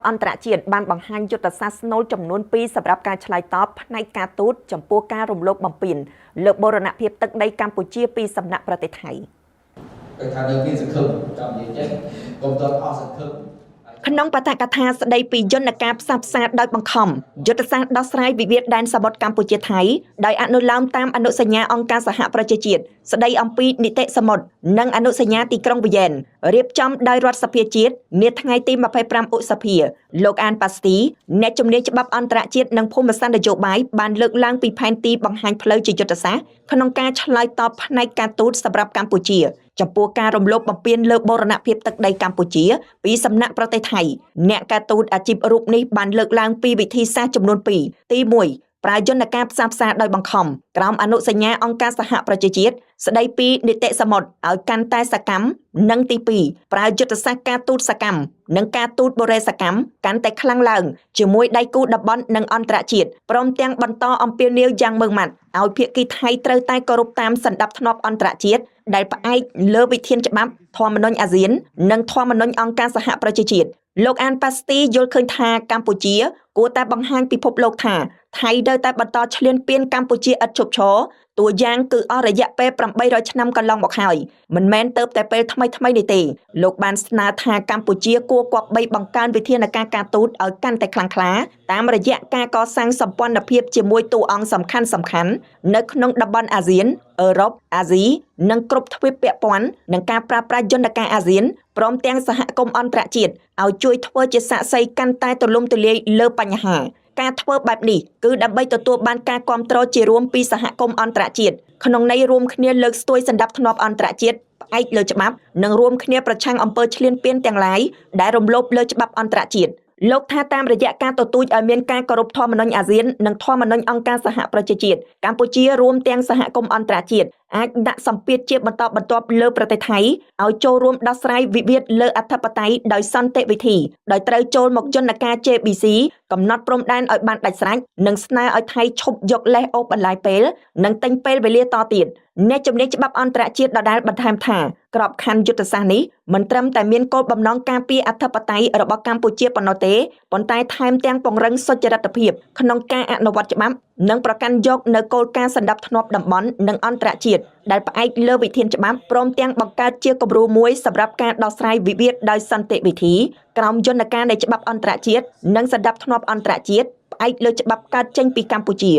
អន្តរជាតិបានបង្ហាញយុទ្ធសាស្ត្រស្នូលចំនួន2សម្រាប់ការឆ្លើយតបផ្នែកការទូតចំពោះការរំលោភបំពានលើបូរណភាពទឹកដីកម្ពុជាពីសំណាក់ប្រទេសថៃក្នុងបទកថាស្ដីពីយន្តការផ្សះផ្សាដោយបង្ខំយុទ្ធសាស្ត្រដោះស្រាយវិវាទដែនសមុទ្រកម្ពុជាថៃដោយអនុលោមតាមអនុសញ្ញាអង្គការសហប្រជាជាតិស្ដីអំពីនីតិសមុទ្រនិងអនុសញ្ញាទីក្រុងវីយ៉ែនរៀបចំដោយរដ្ឋសភាជាតិនាថ្ងៃទី25ឧសភាលោកអានប៉ាស្ទីអ្នកជំនាញច្បាប់អន្តរជាតិនិងភូមិសាស្ត្រនយោបាយបានលើកឡើងពីផែនទីបង្ហាញផ្លូវជាយុទ្ធសាស្ត្រក្នុងការឆ្លើយតបផ្នែកការទូតសម្រាប់កម្ពុជាចំពោះការរំលោភបំពានលើបូរណភាពទឹកដីកម្ពុជាពីសំណាក់ប្រទេសថៃអ្នកការទូតអាជីពរូបនេះបានលើកឡើងពីវិធីសាស្ត្រចំនួន2ទី1ប្រើយន្តការផ្សះផ្សាដោយបង្ខំក្រោមអនុសញ្ញាអង្គការសហប្រជាជាតិស្ដីពីនីតិសមុទ្រឲ្យកាន់តែសកម្មនិងទី2ប្រើយុទ្ធសាស្ត្រការទូតសកម្មនិងការទូតបូរេសកម្មកាន់តែខ្លាំងឡើងជាមួយដៃគូតំបន់និងអន្តរជាតិព្រមទាំងបន្តអំពាវនាវយ៉ាងម៉ឺងម៉ាត់ឲ្យភាគីថៃត្រូវតែគោរពតាមសណ្ដាប់ធ្នាប់អន្តរជាតិដែលផ្អែកលើវិធានច្បាប់ធម្មនុញ្ញអាស៊ាននិងធម្មនុញ្ញអង្គការសហប្រជាជាតិលោកអានប៉ាស្ទីយល់ឃើញថាកម្ពុជាគួរតែបង្ហាញពិភពលោកថាថៃនៅតែបន្តឈ្លានពានកម្ពុជាឥតឈប់ឈរតួយ៉ាងគឺអស់រយៈពេល800ឆ្នាំកន្លងមកហើយមិនមែនទៅតែពេលថ្មីនេះទេលោកបានស្នើថាកម្ពុជាគួរគប្បីបង្កើនវិធានការការទូតឲ្យកាន់តែខ្លាំងក្លាតាមរយៈការកសាងសម្ព័ន្ធភាពជាមួយតួអង្គសំខាន់នៅក្នុងតំបន់អាស៊ានអឺរ៉ុបអាស៊ីនិងគ្រប់ទ្វីបពាក់ព័ន្ធនឹងការប្រើប្រាស់យន្តការអាស៊ានព្រមទាំងសហគមន៍អន្តរជាតិឲ្យជួយធ្វើជាសាក្សីកាន់តែទូលំទូលាយលើបញ្ហាការធ្វើបែបនេះគឺដើម្បីទទួលបានការគាំទ្រជារួមពីសហគមន៍អន្តរជាតិក្នុងន័យរួមគ្នាលើកស្ទួយសណ្ដាប់ធ្នាប់អន្តរជាតិផ្អែកលើច្បាប់និងរួមគ្នាប្រឆាំងអំពើឈ្លានពានទាំងឡាយដែលរំលោភលើច្បាប់អន្តរជាតិលោកថាតាមរយៈការទទូចឲ្យមានការគោរពធម្មនុញ្ញអាស៊ាននិងធម្មនុញ្ញអង្គការសហប្រជាជាតិកម្ពុជារួមទាំងសហគមន៍អន្តរជាតិអាចដាក់សម្ពាធជាបន្តបន្ទាប់លើប្រទេសថៃឲ្យចូលរួមដោះស្រាយវិវាទលើអធិបតេយ្យដោយសន្តិវិធីដោយត្រូវចូលមកយន្តការ JBC កំណត់ព្រំដែនឲ្យបានដាច់ស្រេចនិងស្នើឲ្យថៃឈប់យកលេសអូសបន្លាយពេលនិងទិញពេលវេលាតទៀតអ្នកជំនាញច្បាប់អន្តរជាតិដដែលបន្ថែមថាក្របខ័ណ្ឌយុទ្ធសាស្ត្រនេះមិនត្រឹមតែមានគោលបំណងការពារអធិបតេយ្យរបស់កម្ពុជាប៉ុណ្ណោះទេប៉ុន្តែថែមទាំងពង្រឹងសុចរិតភាពក្នុងការអនុវត្តច្បាប់និងប្រកាន់យកនៅគោលការណ៍សណ្ដាប់ធ្នាប់តំបន់និងអន្តរជាតិដែលផ្អែកលើវិធានច្បាប់ព្រមទាំងបង្កើតជាគំរូមួយសម្រាប់ការដោះស្រាយវិវាទដោយសន្តិវិធីក្រោមយន្តការនៃច្បាប់អន្តរជាតិនិងសណ្ដាប់ធ្នាប់អន្តរជាតិផ្អែកលើច្បាប់កើតចេញពីកម្ពុជា